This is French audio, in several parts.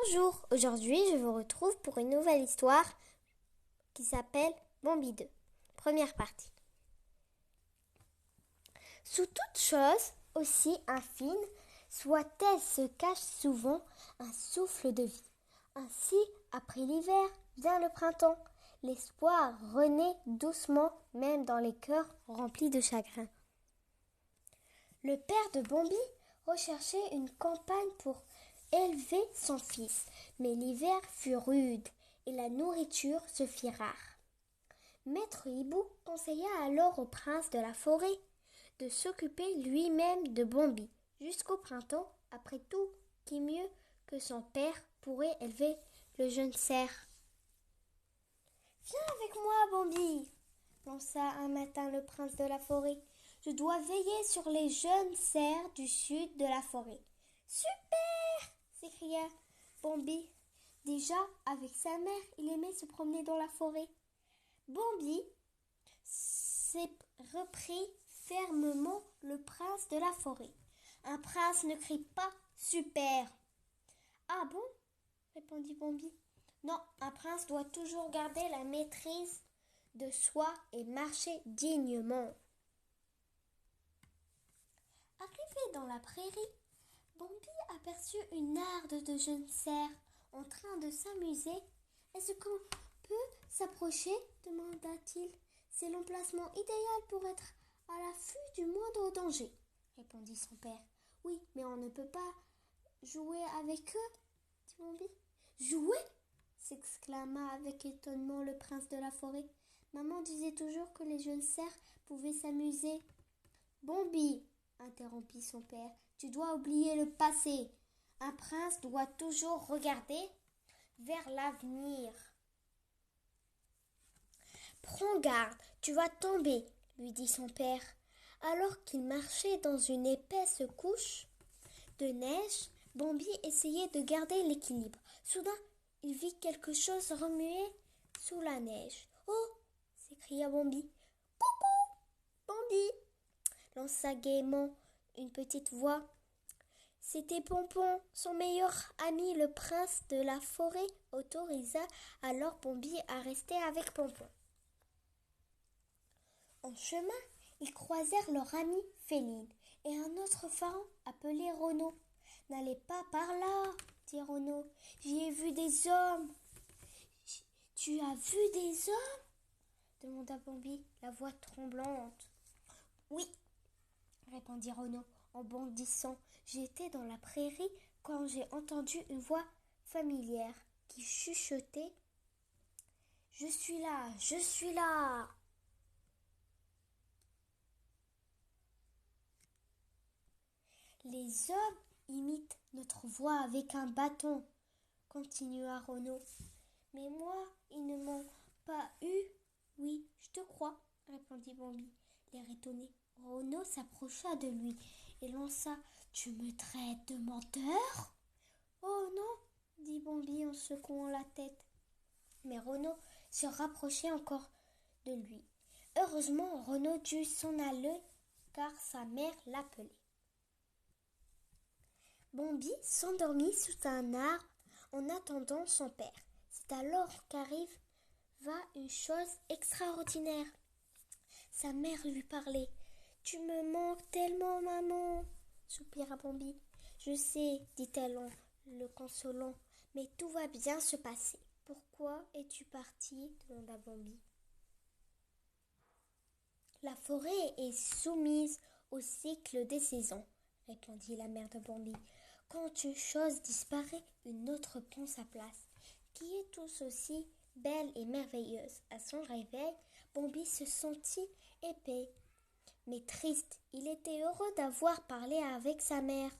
Bonjour, aujourd'hui je vous retrouve pour une nouvelle histoire qui s'appelle Bambi 2. Première partie. Sous toute chose, aussi infime soit-elle, se cache souvent un souffle de vie. Ainsi, après l'hiver, vient le printemps. L'espoir renaît doucement, même dans les cœurs remplis de chagrin. Le père de Bambi recherchait une campagne pour élever son fils, mais l'hiver fut rude et la nourriture se fit rare. Maître Hibou conseilla alors au prince de la forêt de s'occuper lui-même de Bambi jusqu'au printemps. Après tout, qui mieux que son père pourrait élever le jeune cerf? Viens avec moi, Bambi, lança un matin le prince de la forêt. Je dois veiller sur les jeunes cerfs du sud de la forêt. Super! S'écria Bambi. Déjà, avec sa mère, il aimait se promener dans la forêt. Bambi reprit fermement le prince de la forêt. Un prince ne crie pas super. Ah bon? Répondit Bambi. Non, un prince doit toujours garder la maîtrise de soi et marcher dignement. Arrivé dans la prairie, Bambi aperçut une harde de jeunes cerfs en train de s'amuser. Est-ce qu'on peut s'approcher? Demanda-t-il. C'est l'emplacement idéal pour être à l'affût du moindre danger, répondit son père. Oui, mais on ne peut pas jouer avec eux, dit Bambi. Jouer? S'exclama avec étonnement le prince de la forêt. Maman disait toujours que les jeunes cerfs pouvaient s'amuser. Bambi, interrompit son père, tu dois oublier le passé. Un prince doit toujours regarder vers l'avenir. Prends garde, tu vas tomber, lui dit son père. Alors qu'il marchait dans une épaisse couche de neige, Bambi essayait de garder l'équilibre. Soudain, il vit quelque chose remuer sous la neige. Oh! S'écria Bambi. Coucou, Bambi! Lança gaiement une petite voix. C'était Pompon, son meilleur ami. Le prince de la forêt autorisa alors Bambi à rester avec Pompon. En chemin, ils croisèrent leur ami Féline et un autre faron appelé Renaud. N'allez pas par là, dit Renaud. J'y ai vu des hommes. Tu as vu des hommes? Demanda Bambi, la voix tremblante. Oui, répondit Renaud en bondissant. J'étais dans la prairie quand j'ai entendu une voix familière qui chuchotait. Je suis là, je suis là. Les hommes imitent notre voix avec un bâton, continua Renaud. Mais moi, ils ne m'ont pas eu. Oui, je te crois, répondit Bambi, l'air étonné. Renaud s'approcha de lui et lança. Tu me traites de menteur? Oh non, dit Bambi en secouant la tête. Mais Renaud se rapprochait encore de lui. Heureusement, Renaud dut s'en aller car sa mère l'appelait. Bambi s'endormit sous un arbre en attendant son père. C'est alors qu'arriva une chose extraordinaire. Sa mère lui parlait. « Tu me manques tellement, maman !» soupira Bambi. « Je sais, dit-elle en le consolant, mais tout va bien se passer. »« Pourquoi es-tu parti ?» demanda Bambi. « La forêt est soumise au cycle des saisons, » répondit la mère de Bambi. « Quand une chose disparaît, une autre prend sa place, qui est tout aussi belle et merveilleuse. » À son réveil, Bambi se sentit épais, mais triste. Il était heureux d'avoir parlé avec sa mère.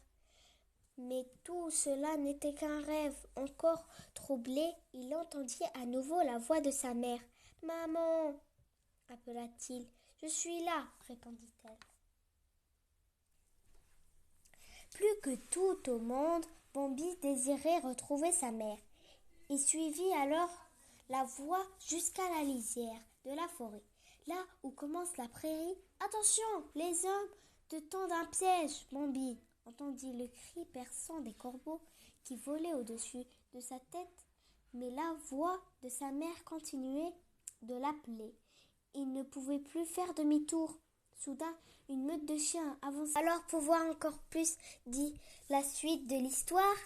Mais tout cela n'était qu'un rêve. Encore troublé, il entendit à nouveau la voix de sa mère. « Maman !» appela-t-il. « Je suis là !» répondit-elle. Plus que tout au monde, Bambi désirait retrouver sa mère. Il suivit alors la voie jusqu'à la lisière de la forêt, là où commence la prairie. « Attention, les hommes te tendent un piège, Bambi !» entendit le cri perçant des corbeaux qui volait au-dessus de sa tête, mais la voix de sa mère continuait de l'appeler. Il ne pouvait plus faire demi-tour. Soudain, une meute de chiens avança. Alors, pour voir encore plus dit la suite de l'histoire,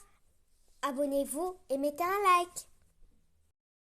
abonnez-vous et mettez un like.